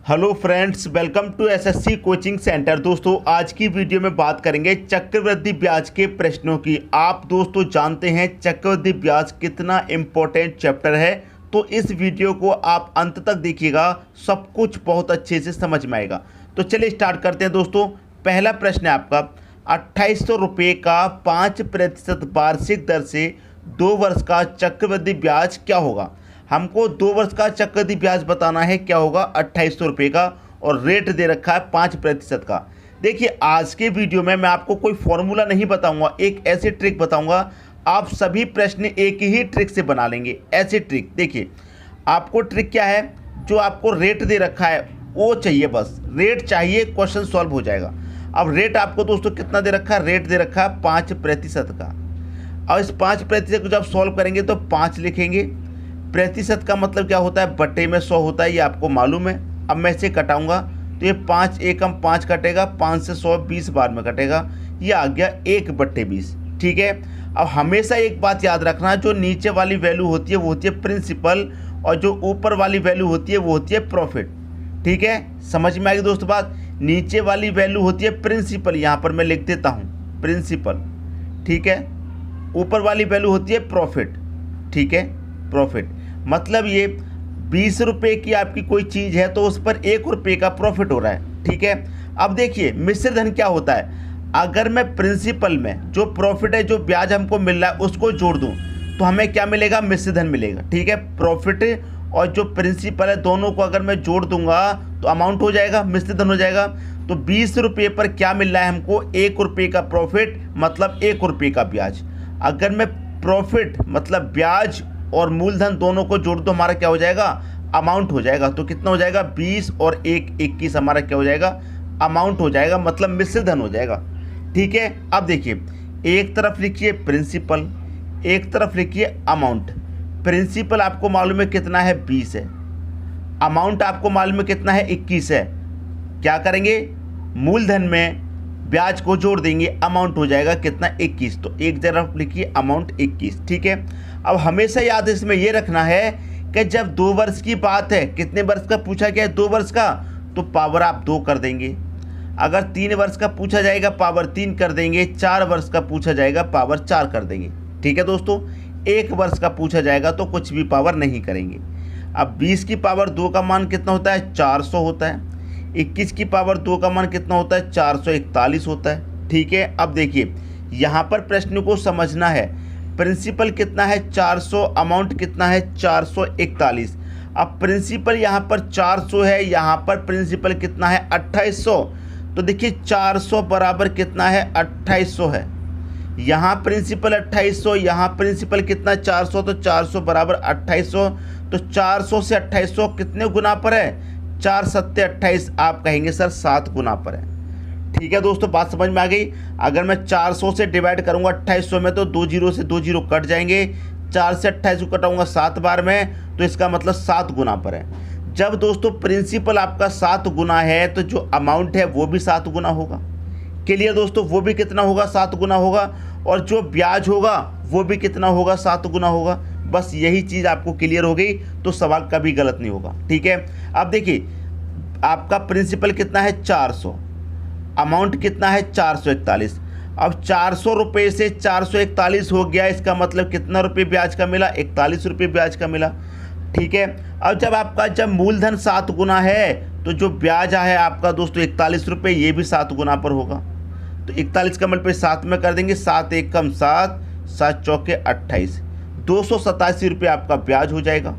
Hello friends, welcome to SSC coaching centre. दोस्तों, आज की वीडियो में बात करेंगे चक्रवृद्धि ब्याज के प्रश्नों की। आप दोस्तों जानते हैं चक्रवृद्धि ब्याज कितना इम्पोर्टेंट चैप्टर है, तो इस वीडियो को आप अंत तक देखिएगा, सब कुछ बहुत अच्छे से समझ में आएगा। तो चलिए स्टार्ट करते हैं दोस्तों। पहला प्रश्न है आपका, 2800 रुपये का 5% वार्षिक दर से 2 वर्ष का चक्रवृद्धि ब्याज क्या होगा। हमको 2 वर्ष का चक्रवृद्धि ब्याज बताना है, क्या होगा 2800 रुपये का, और रेट दे रखा है 5% का। देखिए, आज के वीडियो में मैं आपको कोई फॉर्मूला नहीं बताऊंगा, एक ऐसी ट्रिक बताऊंगा, आप सभी प्रश्न एक ही ट्रिक से बना लेंगे। ऐसी ट्रिक देखिए, आपको ट्रिक क्या है, जो आपको रेट दे रखा है वो चाहिए, बस रेट चाहिए, क्वेश्चन सॉल्व हो जाएगा। अब रेट आपको दोस्तों कितना दे रखा है, रेट दे रखा है 5% का। और इस 5% को जब सॉल्व करेंगे तो 5 लिखेंगे। प्रतिशत का मतलब क्या होता है, बट्टे में 100 होता है, ये आपको मालूम है। अब मैं इसे कटाऊंगा तो ये 5 एकम 5 कटेगा, 5 से 100 20 बार में कटेगा, ये आ गया 1/20। ठीक है। अब हमेशा एक बात याद रखना, जो नीचे वाली वैल्यू होती है वो होती है प्रिंसिपल, और जो ऊपर वाली वैल्यू होती है वो होती है प्रॉफिट। ठीक है, समझ में आएगी दोस्तों बात। नीचे वाली वैल्यू होती है प्रिंसिपल, यहाँ पर मैं लिख देता हूँ प्रिंसिपल। ठीक है, ऊपर वाली वैल्यू होती है प्रॉफिट। ठीक है, प्रॉफिट मतलब ये 20 रुपये की आपकी कोई चीज़ है तो उस पर 1 रुपये का प्रॉफिट हो रहा है। ठीक है। अब देखिए, मिश्र धन क्या होता है, अगर मैं प्रिंसिपल में जो प्रॉफिट है, जो ब्याज हमको मिल रहा है, उसको जोड़ दूं तो हमें क्या मिलेगा, मिश्र धन मिलेगा। ठीक है, प्रॉफिट और जो प्रिंसिपल है दोनों को अगर मैं जोड़ दूंगा तो अमाउंट हो जाएगा, मिश्र धन हो जाएगा। तो 20 रुपये पर क्या मिल रहा है हमको, 1 रुपये का प्रॉफिट, मतलब 1 रुपये का ब्याज। अगर मैं प्रॉफिट मतलब ब्याज और मूलधन दोनों को जोड़ दो, हमारा क्या हो जाएगा, अमाउंट हो जाएगा। तो कितना हो जाएगा, 20 और 1 21, हमारा क्या हो जाएगा, अमाउंट हो जाएगा, मतलब मिश्र धन हो जाएगा। ठीक है। अब देखिए, एक तरफ लिखिए प्रिंसिपल, एक तरफ लिखिए अमाउंट। प्रिंसिपल आपको मालूम है कितना है, 20 है। अमाउंट आपको मालूम है कितना है, 21 है। क्या करेंगे, मूलधन में ब्याज को जोड़ देंगे, अमाउंट हो जाएगा कितना, 21। तो एक तरफ लिखिए अमाउंट 21। ठीक है। अब हमेशा याद इसमें ये रखना है कि जब 2 वर्ष की बात है, कितने वर्ष का पूछा गया है, 2 वर्ष का, तो पावर आप 2 कर देंगे। अगर 3 वर्ष का पूछा जाएगा पावर 3 कर देंगे, 4 वर्ष का पूछा जाएगा पावर 4 कर देंगे। ठीक है दोस्तों, 1 वर्ष का पूछा जाएगा तो कुछ भी पावर नहीं करेंगे। अब 20 की पावर 2 का मान कितना होता है, 400 होता है। 21 की पावर 2 का मान कितना होता है, 441 होता है। ठीक है। अब देखिए, यहाँ पर प्रश्न को समझना है, प्रिंसिपल कितना है 400, अमाउंट कितना है 441। अब प्रिंसिपल यहाँ पर 400 है, यहाँ पर प्रिंसिपल कितना है 2800। तो देखिए 400 बराबर कितना है, 2800 है। यहाँ प्रिंसिपल 2800, यहाँ प्रिंसिपल कितना 400, तो 400 बराबर 2800। तो 400 से 2800 कितने गुना पर है, 4 7 28। आप कहेंगे सर 7 गुना पर है। ठीक है दोस्तों, बात समझ में आ गई। अगर मैं 400 से डिवाइड करूंगा 2800 में तो 2 जीरो से 2 जीरो कट जाएंगे। 4 से 28 को कटाऊंगा 7 बार में, तो इसका मतलब 7 गुना पर है। जब दोस्तों प्रिंसिपल आपका 7 गुना है तो जो अमाउंट है वो भी 7 गुना होगा। क्लियर दोस्तों, वो भी कितना होगा, 7 गुना होगा। और जो ब्याज होगा वो भी कितना होगा, 7 गुना होगा। बस यही चीज़ आपको क्लियर हो गई तो सवाल कभी गलत नहीं होगा। ठीक है। अब देखिए, आपका प्रिंसिपल कितना है 400, अमाउंट कितना है 441। अब 400 रुपये से 441 हो गया, इसका मतलब कितना रुपये ब्याज का मिला, 41 रुपये ब्याज का मिला। ठीक है। अब जब मूलधन 7 गुना है तो जो ब्याज है आपका दोस्तों 41 रुपये, ये भी 7 गुना पर होगा। तो 41 का मल्टीप्लाई 7 में कर देंगे, 7 एकम 7, 7 चौके 28, 287 रुपये आपका ब्याज हो जाएगा।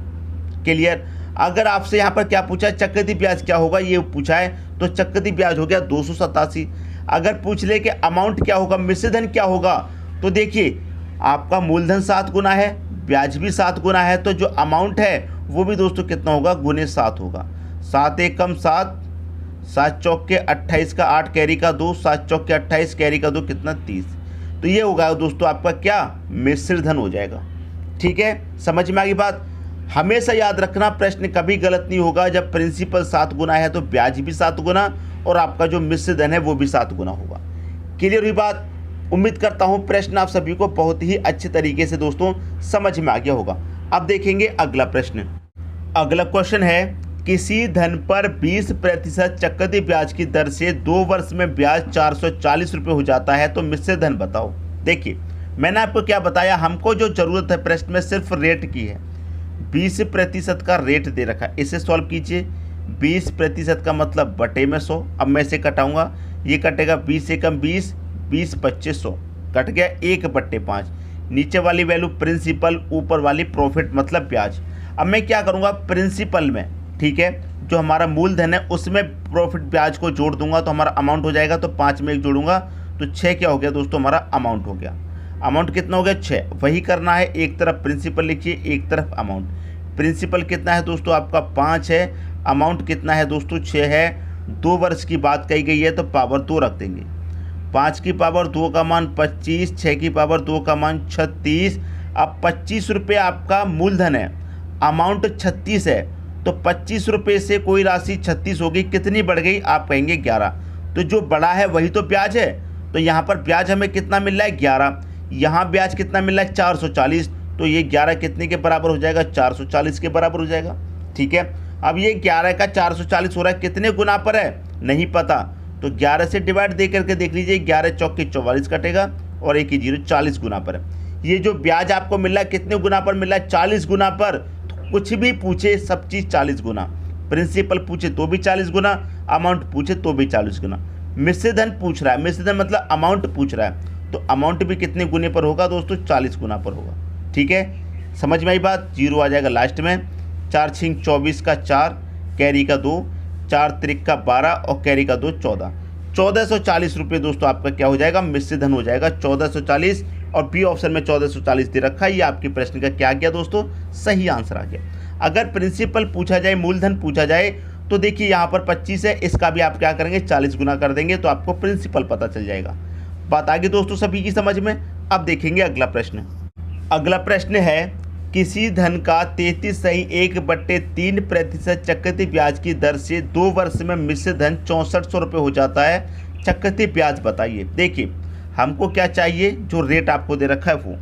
क्लियर। अगर आपसे यहाँ पर क्या पूछा है, चक्रवृद्धि ब्याज क्या होगा, ये पूछा है, तो चक्रवृद्धि ब्याज हो गया 287। अगर पूछ ले कि अमाउंट क्या होगा, मिश्र धन क्या होगा, तो देखिए आपका मूलधन 7 गुना है, ब्याज भी 7 गुना है, तो जो अमाउंट है वो भी दोस्तों कितना होगा, गुने 7 होगा। 7 एकम 7, 7 चौके 28 का 8 कैरी का 2, 7 चौके 28 कैरी का 2 कितना 30। तो ये होगा दोस्तों आपका क्या, मिश्र धन हो जाएगा। ठीक है, समझ में आ गई बात। हमेशा याद रखना, प्रश्न कभी गलत नहीं होगा। जब प्रिंसिपल 7 गुना है तो ब्याज भी 7 गुना, और आपका जो मिश्र धन है वो भी 7 गुना होगा। क्लियर हुई बात। उम्मीद करता हूं प्रश्न आप सभी को बहुत ही अच्छे तरीके से दोस्तों समझ में आ गया होगा। अब देखेंगे अगला प्रश्न। अगला क्वेश्चन है, किसी धन पर 20% चक्रवृद्धि ब्याज की दर से 2 वर्ष में ब्याज 440 रुपये हो जाता है तो मिश्रित धन बताओ। देखिए मैंने आपको क्या बताया, हमको जो जरूरत है प्रश्न में सिर्फ रेट की है। 20% का रेट दे रखा है, इसे सॉल्व कीजिए। 20% का मतलब बटे में 100। अब मैं इसे कटाऊंगा, ये कटेगा 20 से कम 20, 20 25 100 कट गया 1/5। नीचे वाली वैल्यू प्रिंसिपल, ऊपर वाली प्रॉफिट मतलब ब्याज। अब मैं क्या करूंगा, प्रिंसिपल में, ठीक है, जो हमारा मूलधन है उसमें प्रॉफिट ब्याज को जोड़ दूंगा तो हमारा अमाउंट हो जाएगा। तो 5 में 1 जोड़ूंगा तो 6 क्या हो गया दोस्तों, हमारा अमाउंट हो गया। अमाउंट कितना हो गया, 6। वही करना है, एक तरफ प्रिंसिपल लिखिए, एक तरफ अमाउंट। प्रिंसिपल कितना है दोस्तों आपका 5 है, अमाउंट कितना है दोस्तों 6 है। 2 वर्ष की बात कही गई है तो पावर 2 रख देंगे। 5 की पावर 2 का मान 25, 6 की पावर 2 का मान 36। अब 25 रुपये आपका मूलधन है, अमाउंट 36 है, तो 25 रुपये से कोई राशि 36 होगी, कितनी बढ़ गई, आप कहेंगे 11। तो जो बड़ा है वही तो ब्याज है, तो यहाँ पर ब्याज हमें कितना मिल रहा है, 11। यहाँ ब्याज कितना मिल रहा है, 440, तो ये 11 कितने के बराबर हो जाएगा, 440 के बराबर हो जाएगा। ठीक है, अब ये 11 का 440 हो रहा है, कितने गुना पर है नहीं पता, तो 11 से डिवाइड दे करके देख लीजिए, 11 चौके 44 कटेगा और 1 0 40 गुना पर है। ये जो ब्याज आपको मिल रहा है कितने गुना पर मिल रहा है, 40 गुना पर। तो कुछ भी पूछे सब चीज़ 40 गुना, प्रिंसिपल पूछे तो भी 40 गुना, अमाउंट पूछे तो भी 40 गुना। मिश्रित धन पूछ रहा है, मिश्रित धन मतलब अमाउंट पूछ रहा है, तो अमाउंट भी कितने गुने पर होगा दोस्तों, 40 गुना पर होगा। ठीक है, समझ में आई बात। 0 आ जाएगा लास्ट में। 4 छिंग 24 का 4, कैरी का 2, 4 त्रिक का 12 और कैरी का 2 14। 1440 रुपये दोस्तों आपका क्या हो जाएगा, मिश्रित धन हो जाएगा 1440। और बी ऑप्शन में 1440 दे रखा है, ये आपके प्रश्न का क्या गया दोस्तों, सही आंसर आ गया। अगर प्रिंसिपल पूछा जाए, मूलधन पूछा जाए, तो देखिए यहाँ पर 25 है, इसका भी आप क्या करेंगे 40 गुना कर देंगे तो आपको प्रिंसिपल पता चल जाएगा। बात आगे दोस्तों सभी की समझ में। अब देखेंगे अगला प्रश्न। अगला प्रश्न है, किसी धन का 33.1/3% चक्रवृद्धि ब्याज की दर से 2 वर्ष में मिश्रित धन 6400 रुपये हो जाता है, चक्रवृद्धि ब्याज बताइए। देखिए हमको क्या चाहिए, जो रेट आपको दे रखा है वो,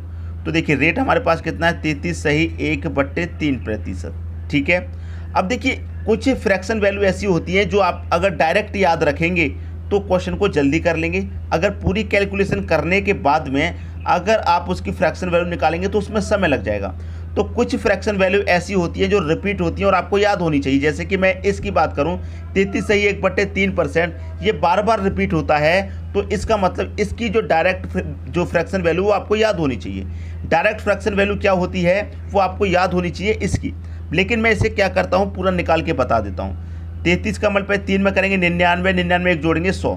तो देखिए रेट हमारे पास कितना है 33.1/3%। ठीक है, अब देखिए कुछ फ्रैक्शन वैल्यू ऐसी होती है जो आप अगर डायरेक्ट याद रखेंगे तो क्वेश्चन को जल्दी कर लेंगे, अगर पूरी कैलकुलेशन करने के बाद में अगर आप उसकी फ्रैक्शन वैल्यू निकालेंगे तो उसमें समय लग जाएगा। तो कुछ फ्रैक्शन वैल्यू ऐसी होती है जो रिपीट होती है और आपको याद होनी चाहिए। जैसे कि मैं इसकी बात करूं 33.1/3%, ये बार बार रिपीट होता है, तो इसका मतलब इसकी जो डायरेक्ट जो फ्रैक्शन वैल्यू वो आपको याद होनी चाहिए। डायरेक्ट फ्रैक्शन वैल्यू क्या होती है वो आपको याद होनी चाहिए इसकी, लेकिन मैं इसे क्या करता हूँ पूरा निकाल के बता देता हूँ। 33 का मल्टीप्लाई 3 में करेंगे 99, 99 एक जोड़ेंगे 100,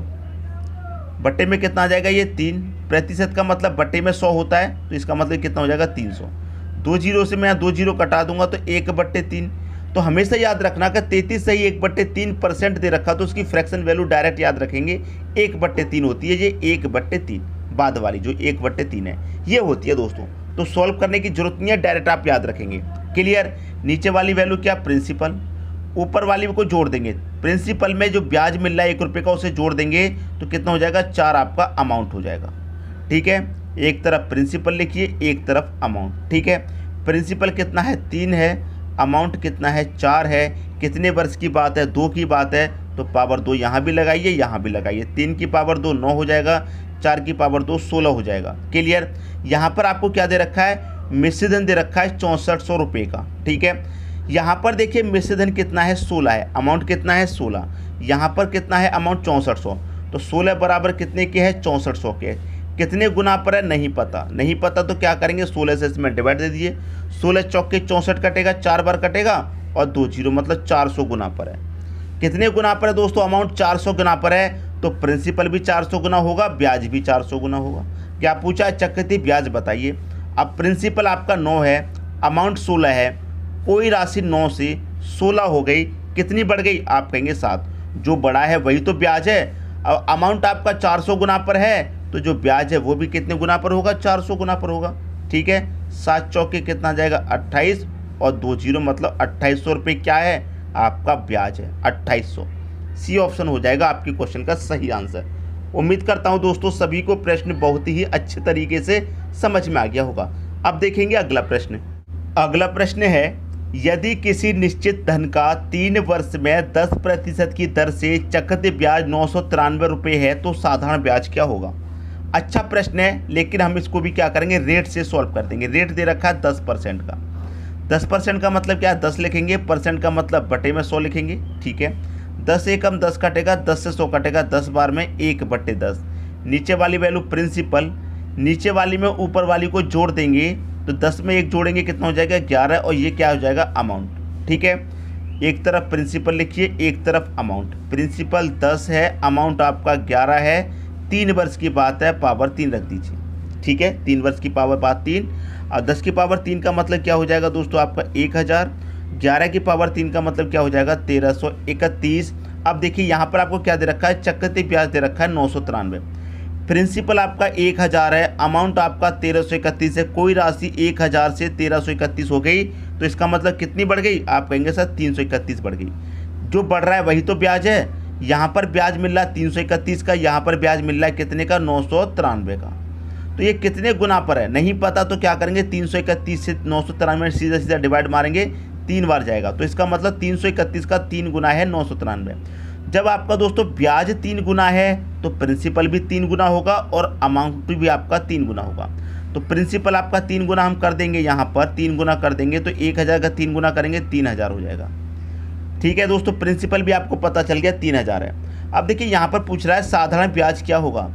बट्टे में कितना आ जाएगा ये 3। प्रतिशत का मतलब बट्टे में 100 होता है, तो इसका मतलब कितना हो जाएगा 300। 2 जीरो से मैं 2 जीरो कटा दूंगा तो 1/3। तो हमेशा याद रखना कि 33 से ही 1/3% दे रखा, तो उसकी फ्रैक्शन वैल्यू डायरेक्ट याद रखेंगे 1/3 होती है। ये 1/3 बाद वाली जो 1/3 है ये होती है दोस्तों। तो सॉल्व करने की जरूरत नहीं है, डायरेक्ट आप याद रखेंगे। क्लियर। नीचे वाली वैल्यू क्या, प्रिंसिपल, ऊपर वाली को जोड़ देंगे। प्रिंसिपल में जो ब्याज मिल रहा है 1 रुपये का उसे जोड़ देंगे तो कितना हो जाएगा 4 आपका अमाउंट हो जाएगा। ठीक है, एक तरफ प्रिंसिपल लिखिए, एक तरफ अमाउंट। ठीक है, प्रिंसिपल कितना है 3 है, अमाउंट कितना है 4 है। कितने वर्ष की बात है, 2 की बात है, तो पावर 2 यहाँ भी लगाइए, यहाँ भी लगाइए। 3 की पावर 2 9 हो जाएगा, 4 की पावर 2 16 हो जाएगा। क्लियर। यहाँ पर आपको क्या दे रखा है, मिश्रित धन दे रखा है 6400 रुपये का। ठीक है, यहाँ पर देखिए मिश्रित धन कितना है 16 है, अमाउंट कितना है 16, यहाँ पर कितना है अमाउंट 6400, तो 16 बराबर कितने के है 6400 के। कितने गुना पर है नहीं पता, नहीं पता तो क्या करेंगे 16 से इसमें डिवाइड दे दीजिए। 16 चौके 64 कटेगा, 4 बार कटेगा और 2 जीरो मतलब 400 गुना पर है। कितने गुना पर है दोस्तों, अमाउंट 400 गुना पर है, तो प्रिंसिपल भी 400 गुना होगा, ब्याज भी 400 गुना होगा। क्या पूछा है, चक्रवृद्धि ब्याज बताइए। अब प्रिंसिपल आपका 9 है, अमाउंट 16 है, कोई राशि 9 से 16 हो गई, कितनी बढ़ गई, आप कहेंगे 7। जो बड़ा है वही तो ब्याज है। अब अमाउंट आपका 400 गुना पर है, तो जो ब्याज है वो भी कितने गुना पर होगा, 400 गुना पर होगा। ठीक है, 7 चौके कितना जाएगा 28 और 2 जीरो मतलब 2800 रुपये क्या है आपका ब्याज है 2800। सी ऑप्शन हो जाएगा आपके क्वेश्चन का सही आंसर। उम्मीद करता हूं दोस्तों सभी को प्रश्न बहुत ही अच्छे तरीके से समझ में आ गया होगा। अब देखेंगे अगला प्रश्न। अगला प्रश्न है, यदि किसी निश्चित धन का 3 वर्ष में 10% की दर से चक्रवृद्धि ब्याज 993 रुपये है तो साधारण ब्याज क्या होगा। अच्छा प्रश्न है, लेकिन हम इसको भी क्या करेंगे, रेट से सॉल्व कर देंगे। रेट दे रखा है 10% का। 10% का मतलब क्या है, 10 लिखेंगे, परसेंट का मतलब बटे में 100 लिखेंगे। ठीक है, 10 एकम 10 कटेगा, 10 से 100 कटेगा, 10 बार में 1/10। नीचे वाली वैल्यू प्रिंसिपल, नीचे वाली में ऊपर वाली को जोड़ देंगे तो 10 में 1 जोड़ेंगे कितना हो जाएगा 11, और ये क्या हो जाएगा अमाउंट। ठीक है, एक तरफ प्रिंसिपल लिखिए, एक तरफ अमाउंट। प्रिंसिपल 10 है, अमाउंट आपका 11 है, 3 वर्ष की बात है, पावर 3 रख दीजिए। ठीक है, 3 वर्ष की पावर बात 3, और 10 की पावर 3 का मतलब क्या हो जाएगा दोस्तों आपका 1000, 11 की पावर 3 का मतलब क्या हो जाएगा 1331। अब देखिए यहाँ पर आपको क्या दे रखा है, चक्रवृद्धि ब्याज दे रखा है 993। प्रिंसिपल आपका 1000 है, अमाउंट आपका 1331 है। कोई राशि 1000 से 1331 हो गई तो इसका मतलब कितनी बढ़ गई, आप कहेंगे सर 331 बढ़ गई। जो बढ़ रहा है वही तो ब्याज है। यहाँ पर ब्याज मिल रहा है 331 का, यहाँ पर ब्याज मिल रहा है कितने का, 993 का। तो ये कितने गुना पर है नहीं पता, तो क्या करेंगे 331 से 993 सीधा सीधा डिवाइड मारेंगे, 3 बार जाएगा। तो इसका मतलब 331 का 3 गुना है 993। जब आपका दोस्तों ब्याज 3 गुना है तो प्रिंसिपल भी 3 गुना होगा और अमाउंट भी आपका 3 गुना होगा। तो प्रिंसिपल आपका 3 गुना हम कर देंगे, यहाँ पर 3 गुना कर देंगे तो 1000 का 3 गुना करेंगे 3000 हो जाएगा। ठीक है दोस्तों, प्रिंसिपल भी आपको पता चल गया 3000 है। अब देखिए यहाँ पर पूछ रहा है साधारण ब्याज क्या होगा।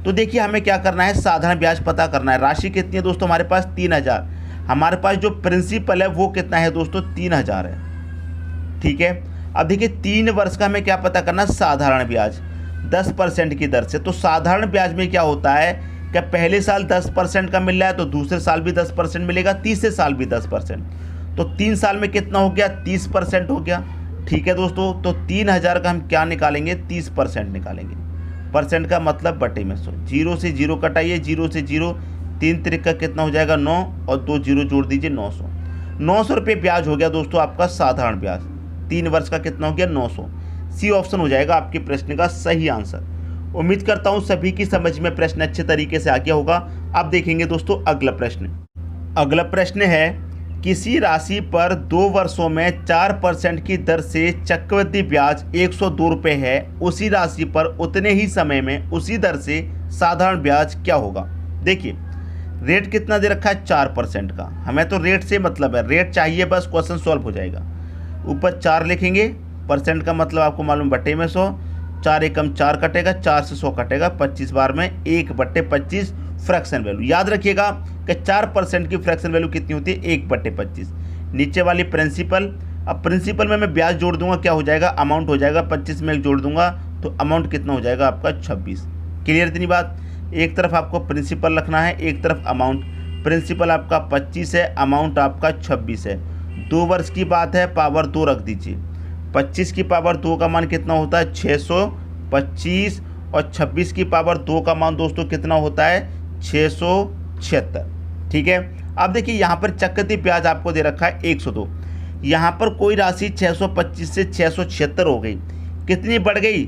तो देखिए हमें क्या करना है, साधारण ब्याज पता करना है। राशि कितनी है दोस्तों हमारे पास 3000, हमारे पास जो प्रिंसिपल है वो कितना है दोस्तों 3000 है। ठीक है, अब देखिए 3 वर्ष का हमें क्या पता करना, साधारण ब्याज 10% की दर से। तो साधारण ब्याज में क्या होता है कि पहले साल 10% का मिल रहा है तो दूसरे साल भी 10% मिलेगा, तीसरे साल भी 10%। तो 3 साल में कितना हो गया 30% हो गया। ठीक है दोस्तों, तो 3000 का हम क्या निकालेंगे 30% निकालेंगे। परसेंट का मतलब बटे में 100, 0 से 0 कटाइए, 0 से 0, 3 त्रिक का कितना हो जाएगा 9, और 2 0 जोड़ दीजिए 900। 900 रुपये ब्याज हो गया दोस्तों आपका साधारण ब्याज। 3 वर्ष का कितना हो गया 900। सी ऑप्शन हो जाएगा आपके प्रश्न का सही आंसर। उम्मीद करता हूँ सभी की समझ में प्रश्न अच्छे तरीके से आ गया होगा। अब देखेंगे दोस्तों अगला प्रश्न। अगला प्रश्न है, किसी राशि पर 2 वर्षों में 4% की दर से चक्रवृद्धि ब्याज 102 रुपये है, उसी राशि पर उतने ही समय में उसी दर से साधारण ब्याज क्या होगा। देखिए रेट कितना दे रखा है 4% का, हमें तो रेट से मतलब है, रेट चाहिए बस, क्वेश्चन सॉल्व हो जाएगा। ऊपर 4 लिखेंगे, परसेंट का मतलब आपको मालूम बटे में 100, 4 एकम 4 कटेगा, 4 से 100 कटेगा, 25 बार में 1/25 फ्रैक्शन वैल्यू। याद रखिएगा कि 4% की फ्रैक्शन वैल्यू कितनी होती है 1/25। नीचे वाली प्रिंसिपल, अब प्रिंसिपल में मैं ब्याज जोड़ दूंगा, क्या हो जाएगा अमाउंट हो जाएगा, 25 में 1 जोड़ दूंगा तो अमाउंट कितना हो जाएगा आपका 26। क्लियर इतनी बात। एक तरफ आपको प्रिंसिपल रखना है, एक तरफ अमाउंट। प्रिंसिपल आपका 25 है, अमाउंट आपका 26 है। 2 वर्ष की बात है, पावर 2 रख दीजिए। 25 की पावर 2 का मान कितना होता है 625, और 26 की पावर 2 का मान दोस्तों कितना होता है 676। ठीक है, अब देखिए यहाँ पर चक्रवृद्धि ब्याज आपको दे रखा है 102। यहाँ पर कोई राशि 625 से 676 हो गई, कितनी बढ़ गई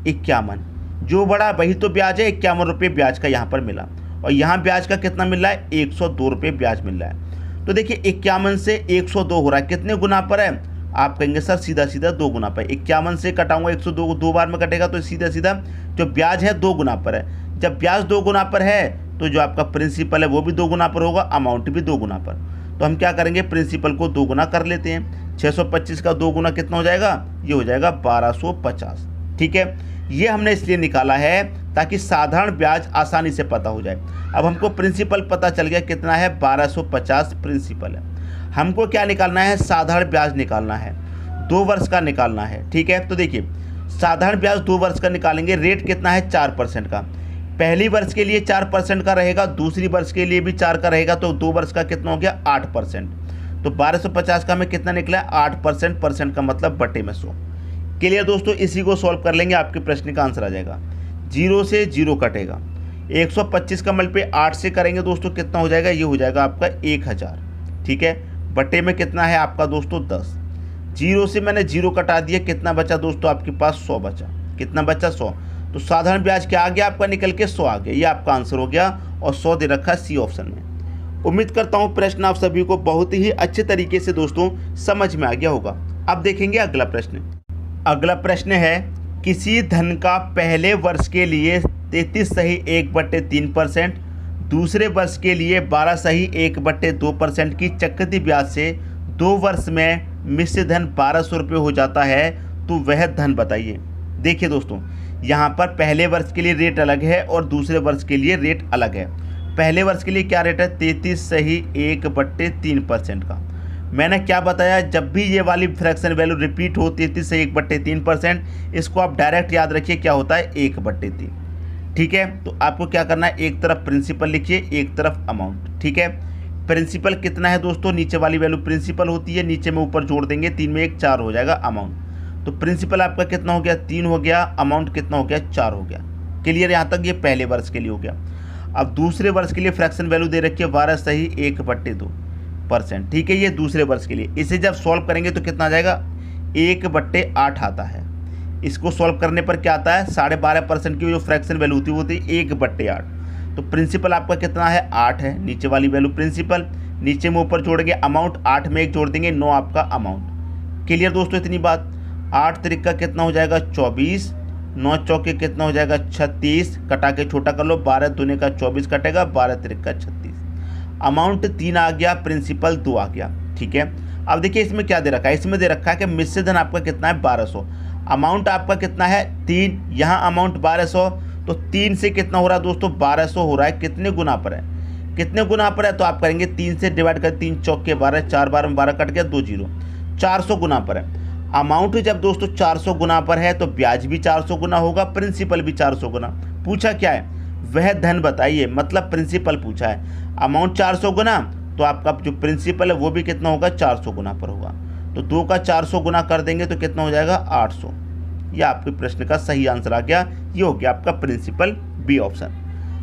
51। जो बढ़ा वही तो ब्याज है, 51 रुपये ब्याज का यहाँ पर मिला, और यहाँ ब्याज का कितना मिल रहा है 102 रुपये ब्याज मिल रहा है। तो देखिए 51 से 102 हो रहा है, कितने गुना पर है, आप कहेंगे सर सीधा सीधा 2 गुना पर। 51 से कटाऊंगा 102 को 2 बार में कटेगा, तो सीधा सीधा जो ब्याज है 2 गुना पर है। जब ब्याज 2 गुना पर है तो जो आपका प्रिंसिपल है वो भी 2 गुना पर होगा, अमाउंट भी 2 गुना पर। तो हम क्या करेंगे प्रिंसिपल को 2 गुना कर लेते हैं। 625 का 2 गुना कितना हो जाएगा, ये हो जाएगा 1250। ठीक है, ये हमने इसलिए निकाला है ताकि साधारण ब्याज आसानी से पता हो जाए। अब हमको प्रिंसिपल पता चल गया कितना है 1250 प्रिंसिपल है। हमको क्या निकालना है, साधारण ब्याज निकालना है, 2 वर्ष का निकालना है। ठीक है, तो देखिए साधारण ब्याज 2 वर्ष का निकालेंगे। रेट कितना है 4% का। पहली वर्ष के लिए 4% का रहेगा, दूसरी वर्ष के लिए भी 4 का रहेगा, तो 2 वर्ष का कितना हो गया 8%। तो 1250 का हमें कितना निकला 8%, परसेंट का मतलब बटे में 100। क्लियर दोस्तों, इसी को सॉल्व कर लेंगे, आपके प्रश्न का आंसर आ जाएगा। 0 से 0 कटेगा, 125 का मल्टीप्लाई 8 से करेंगे दोस्तों कितना हो जाएगा, ये हो जाएगा आपका 1000। ठीक है, बटे में कितना है आपका दोस्तों 10। 0 से मैंने 0 कटा दिया, कितना बचा दोस्तों आपके पास 100 बचा। कितना बचा 100। तो साधारण ब्याज क्या आ गया आपका निकल के 100 आ गया, ये आपका आंसर हो गया, और 100 दे रखा है सी ऑप्शन में। उम्मीद करता हूँ प्रश्न आप सभी को बहुत ही अच्छे तरीके से दोस्तों समझ में आ गया होगा। अब देखेंगे अगला प्रश्न। अगला प्रश्न है, किसी धन का पहले वर्ष के लिए 33.1/3%, दूसरे वर्ष के लिए 12.1/2% की चक्रवृद्धि ब्याज से 2 वर्ष में मिश्र धन 1200 रुपये हो जाता है, तो वह धन बताइए। देखिए दोस्तों, यहाँ पर पहले वर्ष के लिए रेट अलग है और दूसरे वर्ष के लिए रेट अलग है। पहले वर्ष के लिए क्या रेट है, 33.1/3% का। मैंने क्या बताया, जब भी ये वाली फ्रैक्शन वैल्यू रिपीट हो 33.1/3%, इसको आप डायरेक्ट याद रखिए क्या होता है, 1/3। ठीक है, तो आपको क्या करना है, एक तरफ प्रिंसिपल लिखिए, एक तरफ अमाउंट। ठीक है, प्रिंसिपल कितना है दोस्तों, नीचे वाली वैल्यू प्रिंसिपल होती है, नीचे में ऊपर जोड़ देंगे, 3 में 1 4 हो जाएगा अमाउंट। तो प्रिंसिपल आपका कितना हो गया, 3 हो गया, अमाउंट कितना हो गया, 4 हो गया। क्लियर, यहाँ तक ये पहले वर्ष के लिए हो गया। अब दूसरे वर्ष के लिए फ्रैक्शन वैल्यू दे रखी है 12.1/2%। ठीक है, ये दूसरे वर्ष के लिए। इसे जब सॉल्व करेंगे तो कितना आ जाएगा, 1/8 आता है। इसको सॉल्व करने पर क्या आता है, 12.5% की जो फ्रैक्शन वैल्यू होती है वो होती है 1/8। तो प्रिंसिपल आपका कितना है, 8 है, नीचे वाली वैल्यू प्रिंसिपल, नीचे में ऊपर जोड़ेंगे अमाउंट, 8 में 1 जोड़ देंगे, 9 आपका अमाउंट। क्लियर दोस्तों, इतनी बात। 8 तिरिका कितना हो जाएगा, 24, 9 चौके कितना हो जाएगा, 36, कटा के छोटा कर लो, 12 दूने का 24 कटेगा, 12 तिरिका 36। अमाउंट 3 आ गया, प्रिंसिपल 2 आ गया। ठीक है, अब देखिए इसमें क्या दे रखा है, इसमें दे रखा है कि मिश्र धन आपका कितना है, 1200। अमाउंट आपका कितना है, 3, यहाँ अमाउंट 1200, तो 3 से कितना हो रहा है दोस्तों, 1200 हो रहा है। कितने गुना पर है, कितने गुना पर है, तो आप करेंगे 3 से डिवाइड कर, 3 चौके 12, 4 12 में 12 कट गया, 2 0, 400 गुना पर है। अमाउंट जब दोस्तों 400 गुना पर है तो ब्याज भी 400 गुना होगा, प्रिंसिपल भी 400 गुना। पूछा क्या है, वह धन बताइए, मतलब प्रिंसिपल पूछा है। अमाउंट 400 गुना, तो आपका जो प्रिंसिपल है वो भी कितना होगा, 400 गुना पर होगा। तो 2 का 400 गुना कर देंगे तो कितना हो जाएगा, 800। यह आपके प्रश्न का सही आंसर आ गया। ये हो गया आपका प्रिंसिपल, बी ऑप्शन।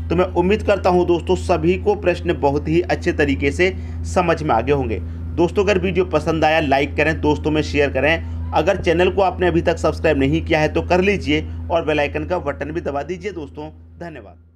तो मैं उम्मीद करता हूं दोस्तों सभी को प्रश्न बहुत ही अच्छे तरीके से समझ में आ गए होंगे। दोस्तों अगर वीडियो पसंद आया लाइक करें, दोस्तों में शेयर करें। अगर चैनल को आपने अभी तक सब्सक्राइब नहीं किया है तो कर लीजिए और बेल आइकन का बटन भी दबा दीजिए दोस्तों। धन्यवाद।